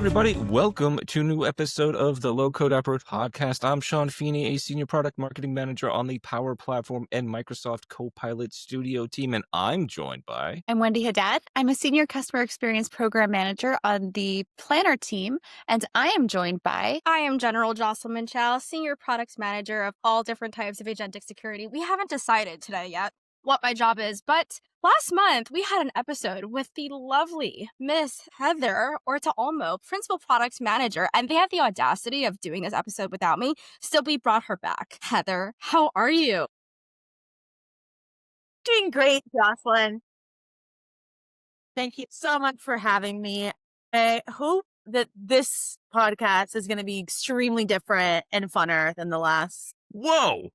everybody. Welcome to a new episode of the Low Code Approach podcast. I'm Sean Fiene, a senior product marketing manager on the Power Platform and Microsoft Copilot Studio team, and I'm joined by... I'm Wendy Haddad. I'm a senior customer experience program manager on the Planner team, and I am joined by... I am General Jocelyn Panchal, senior product manager of all different types of agentic security. We haven't decided today yet what my job is, but last month we had an episode with the lovely Miss Heather Orta-Olmo, principal product manager, and they had the audacity of doing this episode without me. Still, we brought her back. Heather, how are you? Doing great, Jocelyn. Thank you so much for having me. I hope that this podcast is going to be extremely different and funner than the last. Whoa!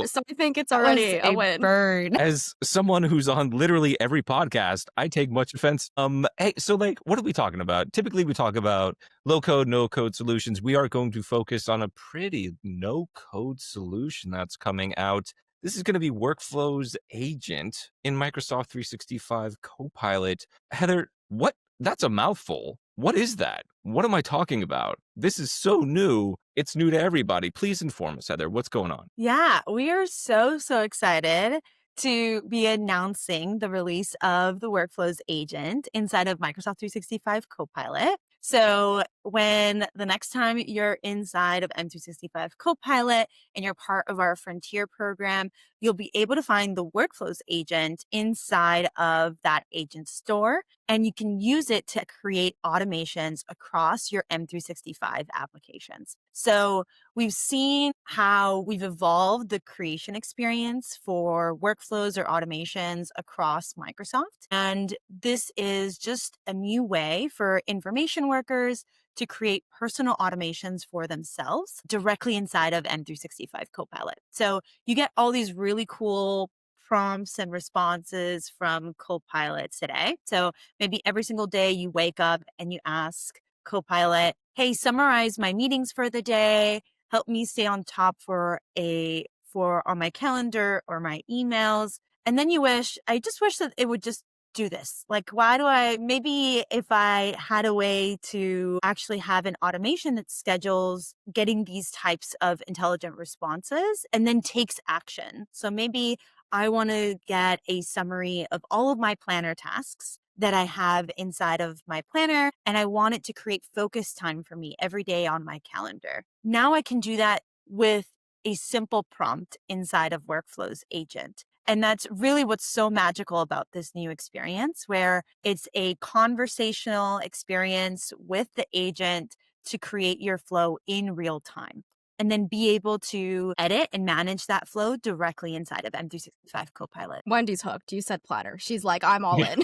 So I think it's already a win. Burn. As someone who's on literally every podcast, I take much offense. Hey, so what are we talking about? Typically, we talk about low-code, no-code solutions. We are going to focus on a pretty no-code solution that's coming out. This is going to be Workflows Agent in Microsoft 365 Copilot. Heather, what? That's a mouthful. What is that? What am I talking about? This is so new. It's new to everybody. Please inform us, Heather. What's going on? Yeah, we are so excited to be announcing the release of the Workflows Agent inside of Microsoft 365 Copilot. So when the next time you're inside of M365 Copilot and you're part of our Frontier program, you'll be able to find the Workflows Agent inside of that agent store, and you can use it to create automations across your M365 applications. So we've seen how we've evolved the creation experience for workflows or automations across Microsoft. And this is just a new way for information workers to create personal automations for themselves directly inside of M365 Copilot. So you get all these really cool prompts and responses from Copilot today. So maybe every single day you wake up and you ask Copilot, hey, summarize my meetings for the day, help me stay on top on my calendar or my emails. And then I just wish that it would just do this. Maybe if I had a way to actually have an automation that schedules getting these types of intelligent responses and then takes action. So maybe I want to get a summary of all of my planner tasks that I have inside of my planner, and I want it to create focus time for me every day on my calendar. Now I can do that with a simple prompt inside of Workflows Agent. And that's really what's so magical about this new experience, where it's a conversational experience with the agent to create your flow in real time, and then be able to edit and manage that flow directly inside of M365 Copilot. Wendy's hooked. You said platter. She's like, I'm all in.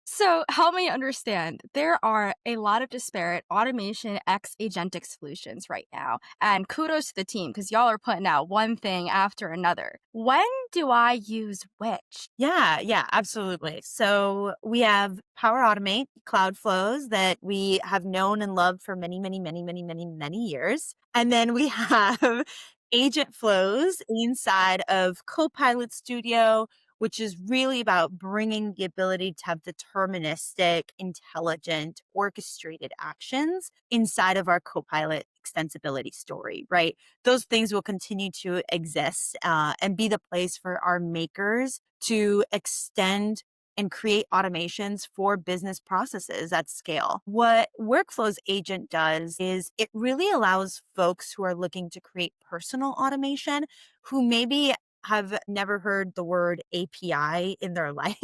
So help me understand, there are a lot of disparate automation X agentic solutions right now. And kudos to the team, because y'all are putting out one thing after another. When do I use which? Yeah, absolutely. So we have Power Automate Cloud Flows that we have known and loved for many years. And then we have Agent Flows inside of Copilot Studio, which is really about bringing the ability to have deterministic, intelligent, orchestrated actions inside of our Copilot extensibility story, right? Those things will continue to exist and be the place for our makers to extend and create automations for business processes at scale. What Workflows Agent does is it really allows folks who are looking to create personal automation, who maybe have never heard the word API in their life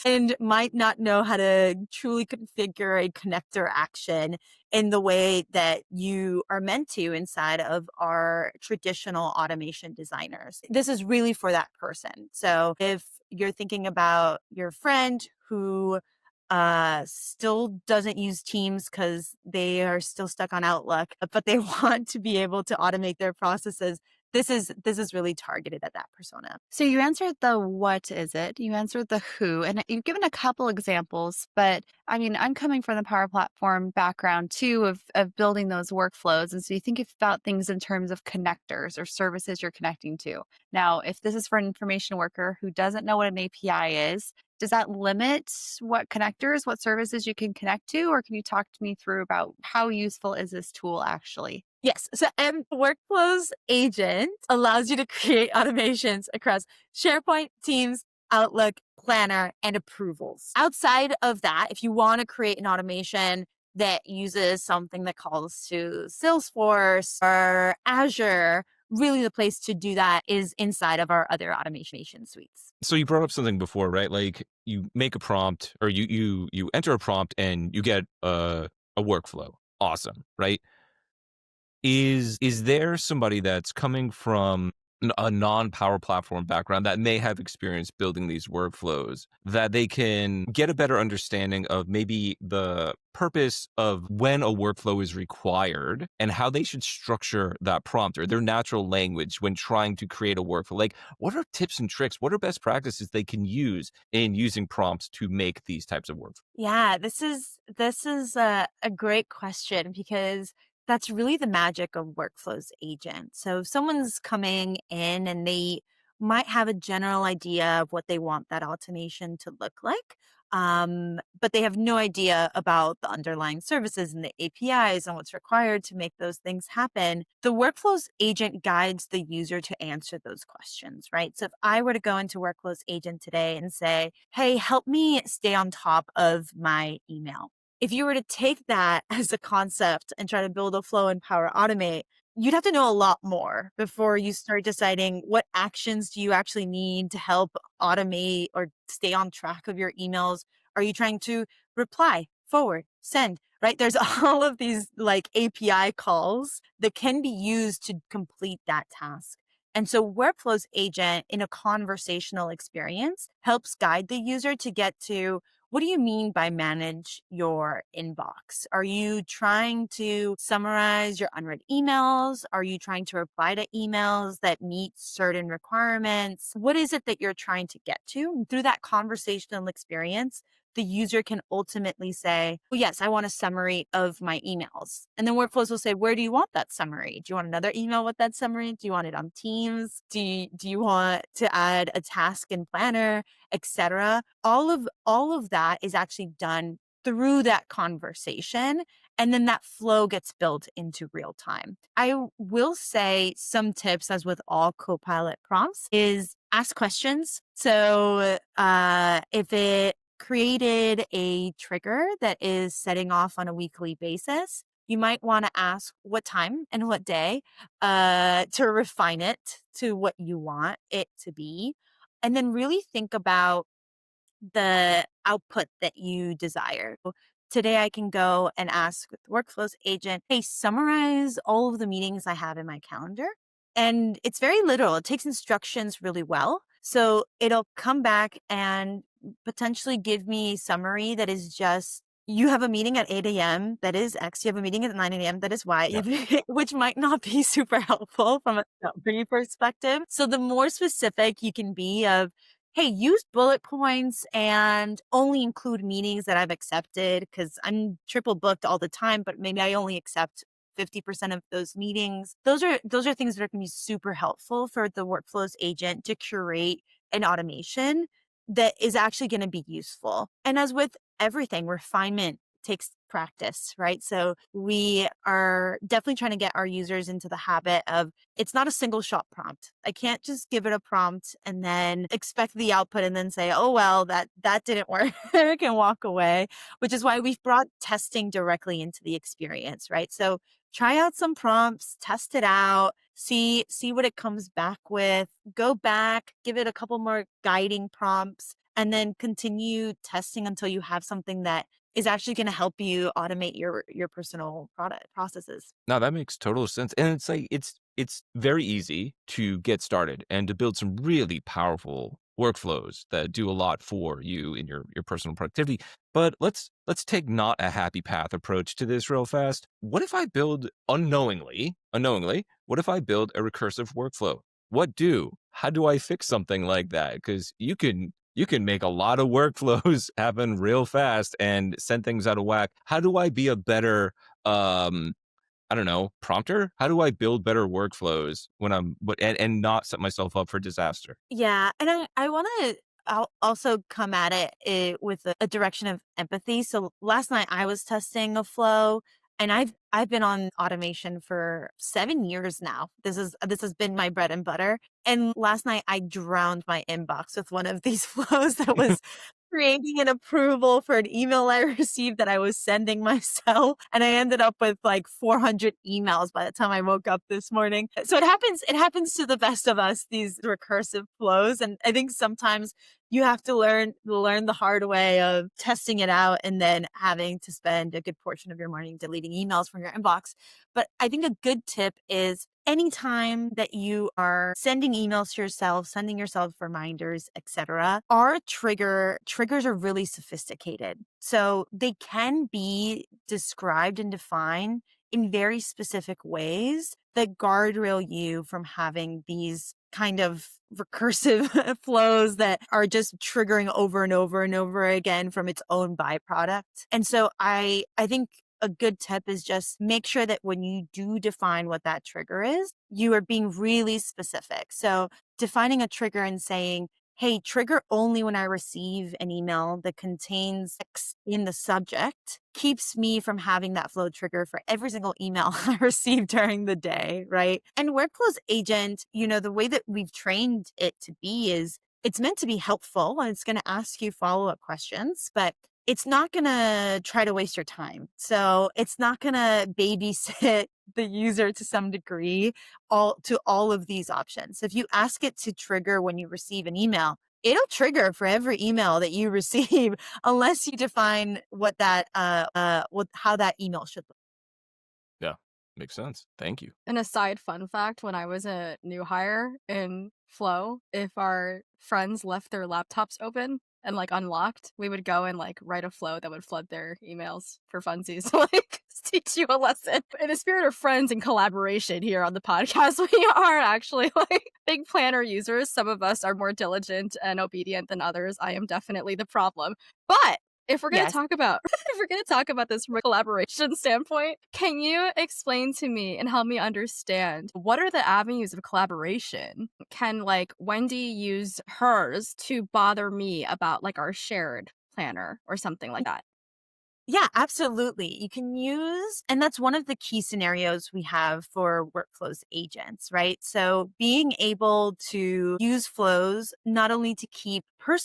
and might not know how to truly configure a connector action in the way that you are meant to inside of our traditional automation designers. This is really for that person. So if you're thinking about your friend who still doesn't use Teams because they are still stuck on Outlook, but they want to be able to automate their processes, this is really targeted at that persona. So you answered the what is it, you answered the who, and you've given a couple examples, but I mean, I'm coming from the Power Platform background too of building those workflows. And so you think about things in terms of connectors or services you're connecting to. Now, if this is for an information worker who doesn't know what an API is, does that limit what connectors, what services you can connect to? Or can you talk to me through about how useful is this tool actually? Yes. So Workflows agent allows you to create automations across SharePoint, Teams, Outlook, Planner, and approvals. Outside of that, if you want to create an automation that uses something that calls to Salesforce or Azure, really the place to do that is inside of our other automation suites. So you brought up something before, right? Like you make a prompt or you enter a prompt and you get a workflow. Awesome, right? Is there somebody that's coming from a non-Power Platform background that may have experience building these workflows that they can get a better understanding of maybe the purpose of when a workflow is required and how they should structure that prompt or their natural language when trying to create a workflow? Like, what are tips and tricks? What are best practices they can use in using prompts to make these types of workflows? Yeah, this is a great question because that's really the magic of Workflows agent. So if someone's coming in and they might have a general idea of what they want that automation to look like, but they have no idea about the underlying services and the APIs and what's required to make those things happen. The Workflows agent guides the user to answer those questions, right? So if I were to go into Workflows agent today and say, hey, help me stay on top of my email. If you were to take that as a concept and try to build a flow in Power Automate, you'd have to know a lot more before you start deciding what actions do you actually need to help automate or stay on track of your emails. Are you trying to reply, forward, send, right? There's all of these like API calls that can be used to complete that task. And so Workflows agent in a conversational experience helps guide the user to get to, what do you mean by manage your inbox? Are you trying to summarize your unread emails? Are you trying to reply to emails that meet certain requirements? What is it that you're trying to get to? And through that conversational experience, the user can ultimately say, well, yes, I want a summary of my emails. And then Workflows will say, where do you want that summary? Do you want another email with that summary? Do you want it on Teams? Do you want to add a task in Planner, etc.? All of that is actually done through that conversation. And then that flow gets built into real time. I will say some tips, as with all Copilot prompts, is ask questions. So if it created a trigger that is setting off on a weekly basis, you might want to ask what time and what day to refine it to what you want it to be. And then really think about the output that you desire. Today, I can go and ask with the Workflows agent, hey, summarize all of the meetings I have in my calendar. And it's very literal. It takes instructions really well. So it'll come back and potentially give me a summary that is just, you have a meeting at 8 a.m. that is X. You have a meeting at 9 a.m. that is Y, which might not be super helpful from a summary perspective. So the more specific you can be of, hey, use bullet points and only include meetings that I've accepted because I'm triple booked all the time, but maybe I only accept 50% of those meetings. Those are things that are going to be super helpful for the Workflows agent to curate an automation that is actually going to be useful. And as with everything, refinement takes practice, right? So we are definitely trying to get our users into the habit of, it's not a single shot prompt. I can't just give it a prompt and then expect the output and then say, oh, well, that didn't work and walk away, which is why we've brought testing directly into the experience, right? So try out some prompts, test it out, see what it comes back with, go back, give it a couple more guiding prompts, and then continue testing until you have something that is actually going to help you automate your personal product processes. No, that makes total sense. And it's like, it's it's very easy to get started and to build some really powerful workflows that do a lot for you in your personal productivity. But let's take not a happy path approach to this real fast. What if I build unknowingly, what if I build a recursive workflow? What do? How do I fix something like that? Because you can make a lot of workflows happen real fast and send things out of whack. How do I be a better I don't know, prompter? How do I build better workflows when and not set myself up for disaster? Yeah, and I want to also come at it with a direction of empathy. So last night I was testing a flow, and I've been on automation for 7 years now. This has been my bread and butter. And last night I drowned my inbox with one of these flows that was creating an approval for an email I received that I was sending myself. And I ended up with like 400 emails by the time I woke up this morning. So it happens to the best of us, these recursive flows. And I think sometimes you have to learn the hard way of testing it out and then having to spend a good portion of your morning deleting emails from your inbox. But I think a good tip is anytime that you are sending emails to yourself, sending yourself reminders, etc., our triggers are really sophisticated. So they can be described and defined in very specific ways that guardrail you from having these kind of recursive flows that are just triggering over and over and over again from its own byproduct. And so I think a good tip is just make sure that when you do define what that trigger is, you are being really specific. So defining a trigger and saying, hey, trigger only when I receive an email that contains X in the subject keeps me from having that flow trigger for every single email I receive during the day, right? And Workflows Agent, the way that we've trained it to be is it's meant to be helpful and it's going to ask you follow-up questions, but it's not going to try to waste your time. So it's not going to babysit the user to some degree all of these options. If you ask it to trigger when you receive an email, it'll trigger for every email that you receive unless you define what that how that email should look. Yeah, makes sense. Thank you. An aside fun fact, when I was a new hire in Flow, if our friends left their laptops open and like unlocked, we would go and like write a flow that would flood their emails for funsies to like teach you a lesson. In the spirit of friends and collaboration here on the podcast, we are actually like big planner users. Some of us are more diligent and obedient than others. I am definitely the problem. But if we're going to Yes. talk about if we're going to talk about this from a collaboration standpoint, can you explain to me and help me understand what are the avenues of collaboration? Can like Wendy use hers to bother me about like our shared planner or something like that? Yeah, absolutely. You can use, and that's one of the key scenarios we have for Workflows agents, right? So being able to use flows not only to keep your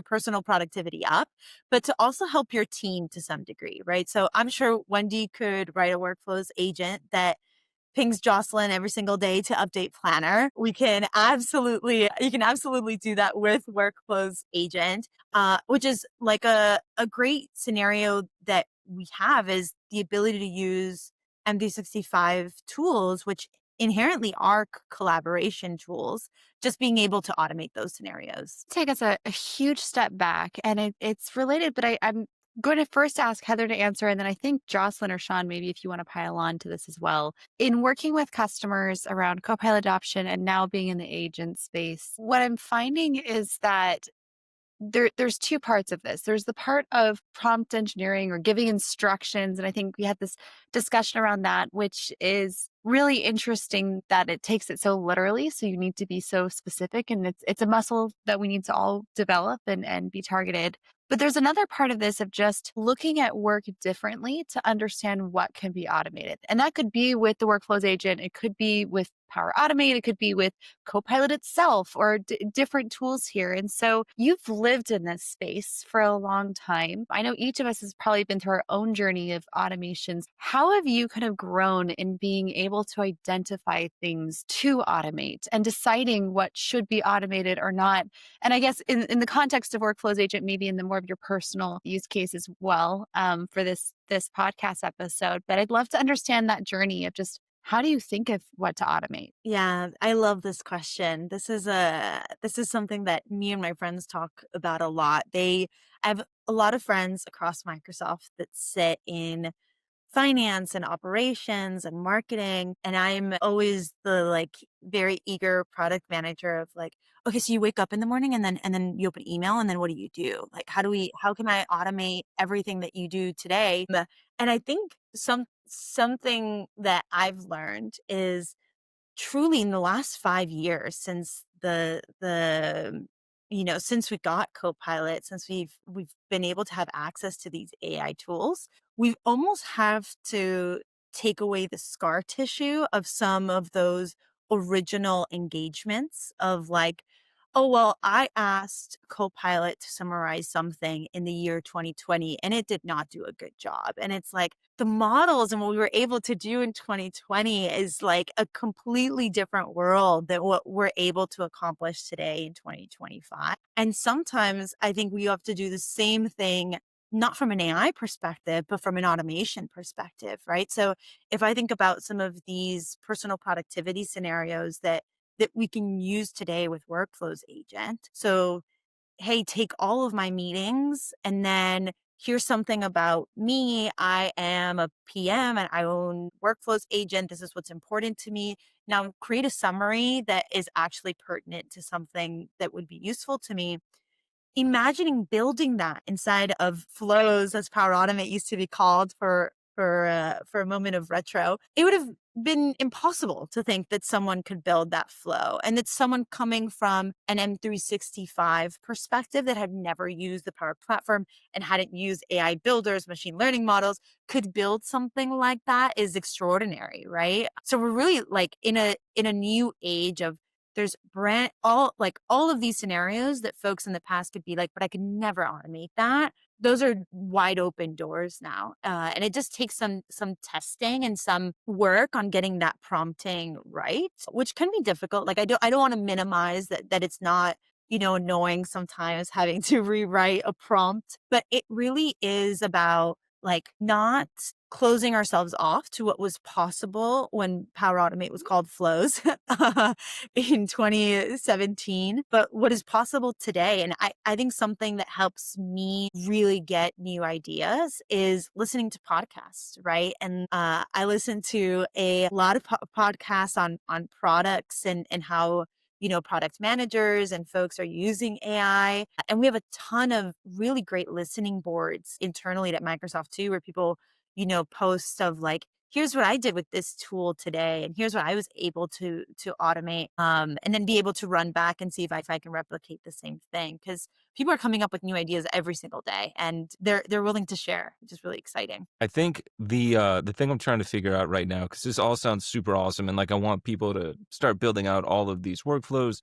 personal productivity up, but to also help your team to some degree, right? So I'm sure Wendy could write a Workflows agent that pings Jocelyn every single day to update planner. You can absolutely do that with Workflows agent, which is like a great scenario that we have is the ability to use MD65 tools, which inherently are collaboration tools, just being able to automate those scenarios. Take us a huge step back, and it's related, but I'm going to first ask Heather to answer, and then I think Jocelyn or Sean, maybe if you want to pile on to this as well. In working with customers around Copilot adoption and now being in the agent space, what I'm finding is that there's two parts of this. There's the part of prompt engineering or giving instructions. And I think we had this discussion around that, which is really interesting that it takes it so literally. So you need to be so specific, and it's a muscle that we need to all develop and be targeted. But there's another part of this of just looking at work differently to understand what can be automated. And that could be with the Workflows agent. It could be with Power Automate. It could be with Copilot itself or different tools here. And so you've lived in this space for a long time. I know each of us has probably been through our own journey of automations. How have you kind of grown in being able to identify things to automate and deciding what should be automated or not? And I guess in the context of Workflows agent, maybe in the more of your personal use case as well, for this podcast episode. But I'd love to understand that journey of just How do you think of what to automate? Yeah, I love this question. This is something that me and my friends talk about a lot. I have a lot of friends across Microsoft that sit in finance and operations and marketing. And I'm always the like very eager product manager of like, okay, so you wake up in the morning and then you open email and then what do you do? Like how can I automate everything that you do today? And I think something that I've learned is truly in the last 5 years since since we got Copilot, since we've been able to have access to these AI tools, we've almost have to take away the scar tissue of some of those original engagements of like, oh, well, I asked Copilot to summarize something in the year 2020 and it did not do a good job. And it's like the models and what we were able to do in 2020 is like a completely different world than what we're able to accomplish today in 2025. And sometimes I think we have to do the same thing, not from an AI perspective, but from an automation perspective, right? So if I think about some of these personal productivity scenarios that we can use today with Workflows Agent. So, hey, take all of my meetings and then here's something about me. I am a PM and I own Workflows Agent. This is what's important to me. Now create a summary that is actually pertinent to something that would be useful to me. Imagining building that inside of flows, as Power Automate used to be called for a moment of retro, it would have been impossible to think that someone could build that flow and that someone coming from an M365 perspective that had never used the Power Platform and hadn't used AI builders, machine learning models, could build something like that is extraordinary, right? So we're really like in a new age of there's all of these scenarios that folks in the past could be like, but I could never automate that. Those are wide open doors now. And it just takes some testing and some work on getting that prompting right, which can be difficult. Like I don't want to minimize that it's not, annoying sometimes having to rewrite a prompt, but it really is about like not closing ourselves off to what was possible when Power Automate was called Flows in 2017, but what is possible today. And I think something that helps me really get new ideas is listening to podcasts, right? And I listen to a lot of podcasts on products and how product managers and folks are using AI. And we have a ton of really great listening boards internally at Microsoft too, where people, post of like, here's what I did with this tool today, and here's what I was able to automate, and then be able to run back and see if I can replicate the same thing. Because people are coming up with new ideas every single day, and they're willing to share, which is really exciting. I think the thing I'm trying to figure out right now, because this all sounds super awesome, and like I want people to start building out all of these workflows,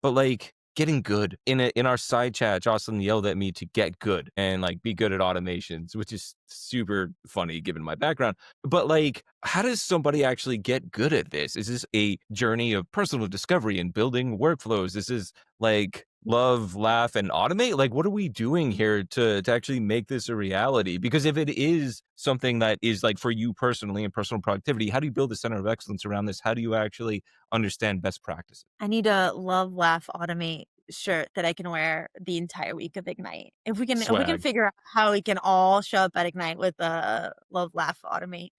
but like getting good in our side chat, Jocelyn yelled at me to get good and like be good at automations, which is super funny given my background. But like, how does somebody actually get good at this? Is this a journey of personal discovery and building workflows? This is like love, laugh, and automate? Like, what are we doing here to actually make this a reality? Because if it is something that is like for you personally and personal productivity, how do you build a center of excellence around this? How do you actually understand best practices? I need a love, laugh, automate shirt that I can wear the entire week of Ignite. If we can Swag. figure out how we can all show up at Ignite with a love, laugh, automate,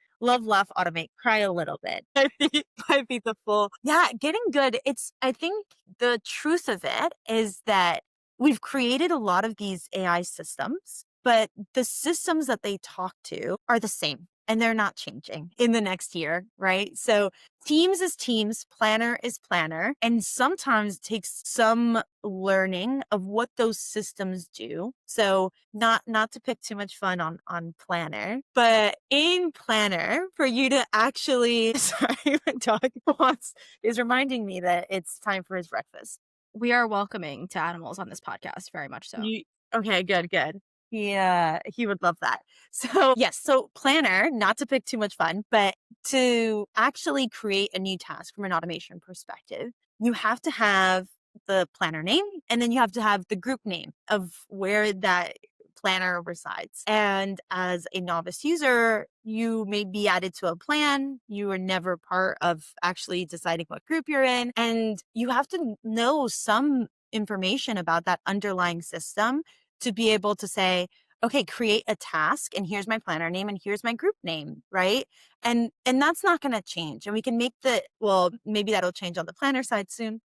cry a little bit. Might be the full. Yeah, getting good. I think the truth of it is that we've created a lot of these AI systems, but the systems that they talk to are the same and they're not changing in the next year, right? So Teams is Teams, Planner is Planner, and sometimes it takes some learning of what those systems do. So not to pick too much fun on Planner, but in Planner for you to actually sorry, my dog is reminding me that it's time for his breakfast. We are welcoming to animals on this podcast, very much so. Okay, good. He would love that. So yes, so Planner, not to pick too much fun, but to actually create a new task from an automation perspective, you have to have the planner name and then you have to have the group name of where that planner oversights. And as a novice user, you may be added to a plan. You are never part of actually deciding what group you're in. And you have to know some information about that underlying system to be able to say, okay, create a task and here's my planner name and here's my group name, right? And that's not going to change. And we can make well, maybe that'll change on the planner side soon.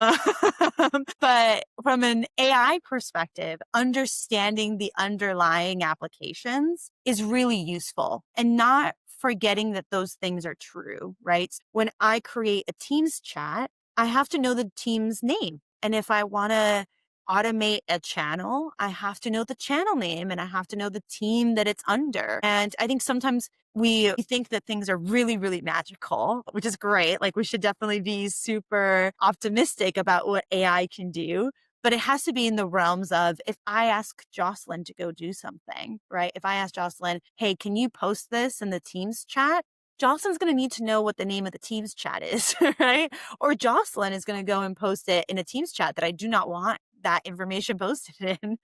But from an AI perspective, understanding the underlying applications is really useful and not forgetting that those things are true, right? When I create a Teams chat, I have to know the team's name. And if I want to automate a channel, I have to know the channel name and I have to know the team that it's under. And I think sometimes we think that things are really, really magical, which is great. Like we should definitely be super optimistic about what AI can do. But it has to be in the realms of if I ask Jocelyn to go do something, right? If I ask Jocelyn, hey, can you post this in the Teams chat? Jocelyn's going to need to know what the name of the Teams chat is, right? Or Jocelyn is going to go and post it in a Teams chat that I do not want that information posted in,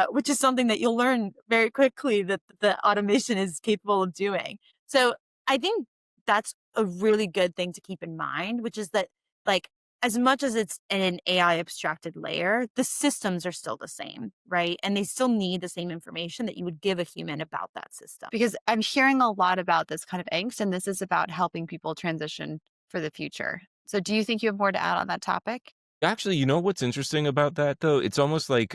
which is something that you'll learn very quickly that the automation is capable of doing. So I think that's a really good thing to keep in mind, which is that like, as much as it's in an AI abstracted layer, the systems are still the same, right? And they still need the same information that you would give a human about that system. Because I'm hearing a lot about this kind of angst, and this is about helping people transition for the future. So do you think you have more to add on that topic? Actually, you know what's interesting about that though? It's almost a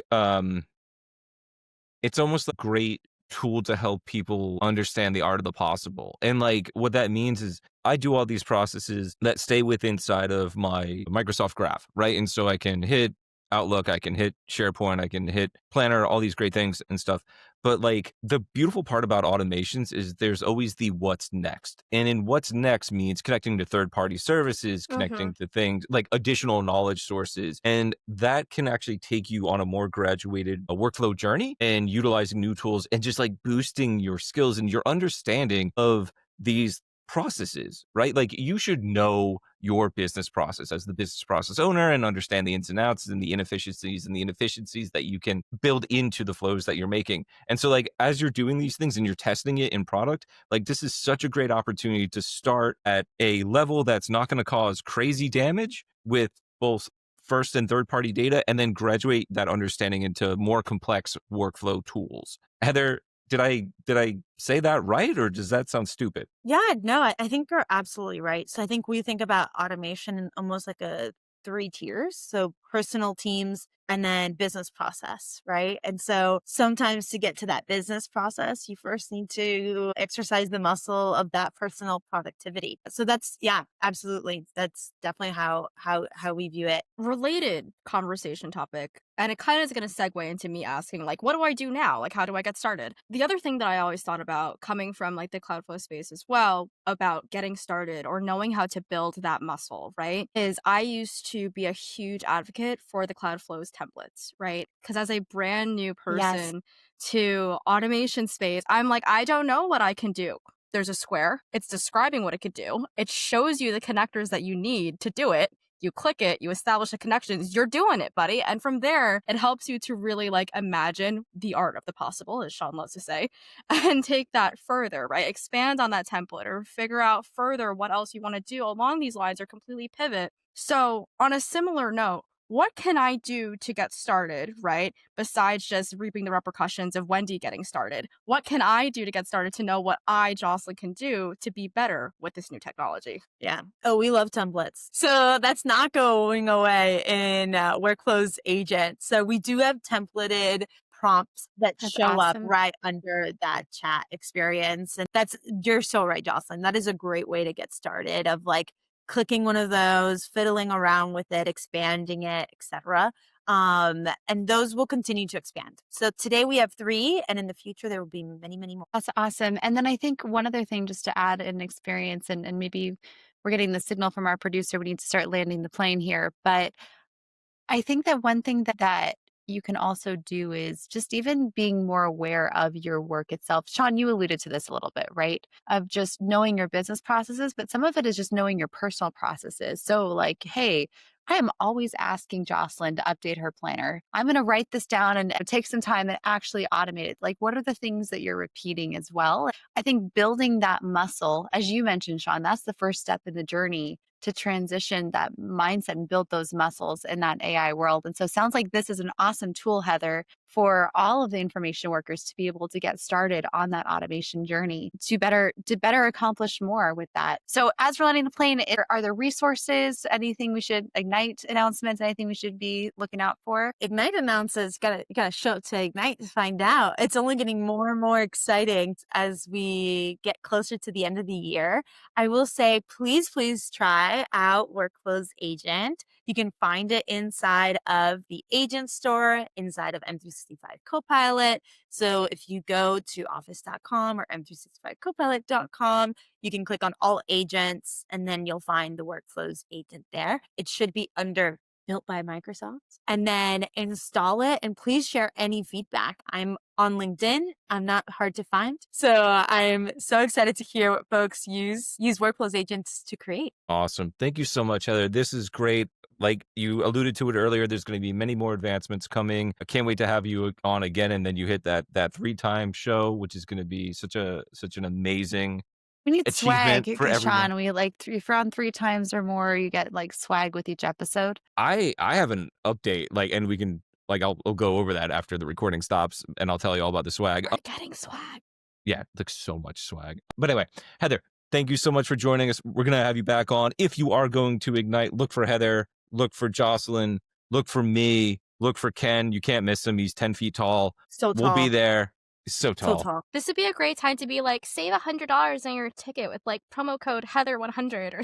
great tool to help people understand the art of the possible. And like what that means is I do all these processes that stay inside of my Microsoft Graph, right? And so I can hit Outlook, I can hit SharePoint, I can hit Planner, all these great things and stuff. But like the beautiful part about automations is there's always the what's next. And in what's next means connecting to third-party services, connecting to things like additional knowledge sources. And that can actually take you on a more graduated workflow journey and utilizing new tools and just like boosting your skills and your understanding of these processes, right? Like you should know your business process as the business process owner and understand the ins and outs and the inefficiencies that you can build into the flows that you're making. And so like as you're doing these things and you're testing it in product, like this is such a great opportunity to start at a level that's not going to cause crazy damage with both first and third party data and then graduate that understanding into more complex workflow tools. Heather, did I say that right, or does that sound stupid? Yeah, no, I think you're absolutely right. So I think we think about automation in almost like a 3 tiers. So personal teams and then business process, right? And so sometimes to get to that business process, you first need to exercise the muscle of that personal productivity. So that's, yeah, absolutely. That's definitely how we view it. Related conversation topic, and it kind of is going to segue into me asking, like, what do I do now? Like, how do I get started? The other thing that I always thought about coming from like the Cloudflow space as well, about getting started or knowing how to build that muscle, right? Is I used to be a huge advocate for the Cloudflow's templates, right? Because as a brand new person to automation space, I'm like, I don't know what I can do. There's a square. It's describing what it could do. It shows you the connectors that you need to do it. You click it, you establish the connections, you're doing it, buddy. And from there, it helps you to really like imagine the art of the possible, as Sean loves to say, and take that further, right? Expand on that template or figure out further what else you want to do along these lines or completely pivot. So on a similar note, what can I do to get started, right? Besides just reaping the repercussions of Wendy getting started. What can I do to get started to know what I, Jocelyn, can do to be better with this new technology? Yeah. Oh, we love templates. So that's not going away in Workflows Agent. So we do have templated prompts that That's show up awesome. right under that chat experience. And you're so right, Jocelyn. That is a great way to get started of like clicking one of those, fiddling around with it, expanding it, etc. And those will continue to expand. So today we have 3, and in the future there will be many, many more. That's awesome. And then I think one other thing just to add an experience, and maybe we're getting the signal from our producer, we need to start landing the plane here. But I think that one thing that you can also do is just even being more aware of your work itself. Sean, you alluded to this a little bit, right? Of just knowing your business processes, but some of it is just knowing your personal processes. So, like, hey, I am always asking Jocelyn to update her planner. I'm going to write this down and take some time and actually automate it. Like, what are the things that you're repeating as well? I think building that muscle, as you mentioned, Sean, that's the first step in the journey to transition that mindset and build those muscles in that AI world. And so it sounds like this is an awesome tool, Heather, for all of the information workers to be able to get started on that automation journey to better accomplish more with that. So as we're landing the plane, are there resources, anything we should, Ignite announcements, anything we should be looking out for? Ignite announces, you gotta show up to Ignite to find out. It's only getting more and more exciting as we get closer to the end of the year. I will say, please try out Workflows Agent. You can find it inside of the Agent Store, inside of M365 Copilot. So if you go to office.com or M365copilot.com, you can click on all agents and then you'll find the Workflows Agent there. It should be under Built by Microsoft, and then install it, and please share any feedback. I'm on LinkedIn. I'm not hard to find. So I'm so excited to hear what folks use Workflows Agents to create. Awesome. Thank you so much, Heather. This is great. Like you alluded to it earlier, there's going to be many more advancements coming. I can't wait to have you on again. And then you hit that 3-time show, which is going to be such an amazing We need achievement swag, for everyone. Sean. We like if you're on 3 times or more, you get like swag with each episode. I have an update, like, and we can, like, I'll go over that after the recording stops, and I'll tell you all about the swag. We're getting swag. Yeah, like so much swag. But anyway, Heather, thank you so much for joining us. We're going to have you back on. If you are going to Ignite, look for Heather, look for Jocelyn, look for me, look for Ken. You can't miss him. He's 10 feet tall. So tall. We'll be there. He's so tall. So tall. This would be a great time to be like, save $100 on your ticket with like promo code Heather100 or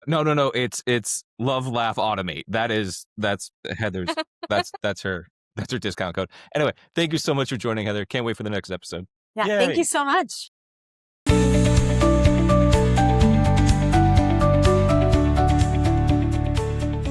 No. It's Love Laugh Automate. That's Heather's. that's her discount code. Anyway, thank you so much for joining, Heather. Can't wait for the next episode. Yeah, Yay. thank you so much.